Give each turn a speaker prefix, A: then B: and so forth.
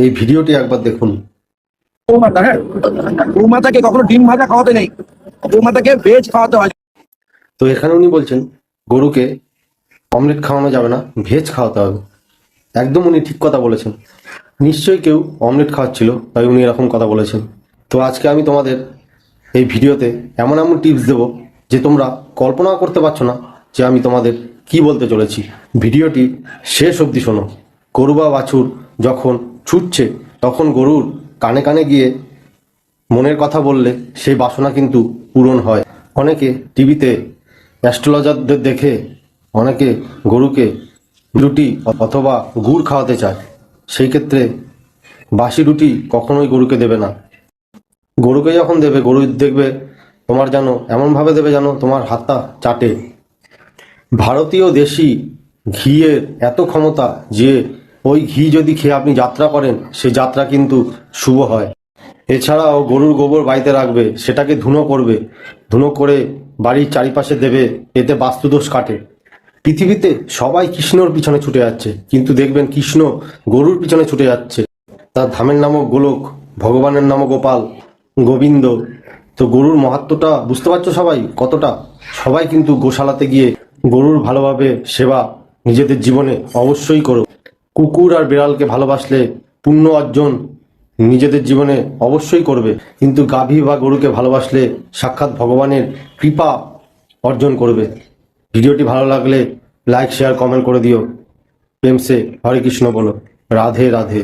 A: এই ভিডিওটি একবার দেখুন।
B: গৌমাতা, হ্যাঁ, গৌমাতাকে কখনো ডিম ভাজা খাওয়াতে নেই, গৌমাতাকে ভেজ খাওয়াতে হয়।
A: তো এখানে উনি বলছেন গরুকে অমলেট খাওয়ানো যাবে না, ভেজ খাওয়াতে হবে। একদম উনি ঠিক কথা বলেছেন। নিশ্চয়ই কেউ অমলেট খাওয়াচ্ছিল, তাই উনি এরকম কথা বলেছেন। তো আজকে আমি তোমাদের এই ভিডিওতে এমন এমন টিপস দেব যে তোমরা কল্পনাও করতে পারছো না যে আমি তোমাদের কি বলতে চলেছি। ভিডিওটি শেষ অবধি শোনো। গরু বা বাছুর যখন ছুটছে তখন গরুর কানে কানে গিয়ে মনের কথা বললে সেই বাসনা কিন্তু পূরণ হয়। অনেকে টিভিতে অ্যাস্ট্রোলজারদের দেখে অনেকে গরুকে রুটি অথবা গুড় খাওয়াতে চায়। সেই ক্ষেত্রে বাসি রুটি কখনোই গরুকে দেবে না। গরুকে যখন দেবে, গরু দেখবে তোমার যেন এমনভাবে দেবে যেন তোমার হাতটা চাটে। ভারতীয় দেশি ঘিয়ের এত ক্ষমতা যে ওই ঘি যদি খেয়ে আপনি যাত্রা করেন, সেই যাত্রা কিন্তু শুভ হয়। এছাড়াও গরুর গোবর বাড়িতে রাখবে, সেটাকে ধুনো করবে, ধুনো করে বাড়ির চারিপাশে দেবে, এতে বাস্তুদোষ কাটে। পৃথিবীতে সবাই কৃষ্ণর পিছনে ছুটে যাচ্ছে, কিন্তু দেখবেন কৃষ্ণ গরুর পিছনে ছুটে যাচ্ছে। তার ধামের নামও গোলক, ভগবানের নামও গোপাল, গোবিন্দ। তো গরুর মাহাত্ম্যটা বুঝতে পারছো সবাই কতটা? সবাই কিন্তু গোশালাতে গিয়ে গরুর ভালোভাবে সেবা নিজেদের জীবনে অবশ্যই করো। কুকুর আর বিড়ালকে ভালোবাসলে পুণ্য অর্জন নিজেদের জীবনে অবশ্যই করবে, কিন্তু গাভী বা গরুকে ভালোবাসলে সাক্ষাৎ ভগবানের কৃপা অর্জন করবে। ভিডিওটি ভালো লাগলে লাইক শেয়ার কমেন্ট করে দিও। প্রেম সে হরে কৃষ্ণ বলো। রাধে রাধে।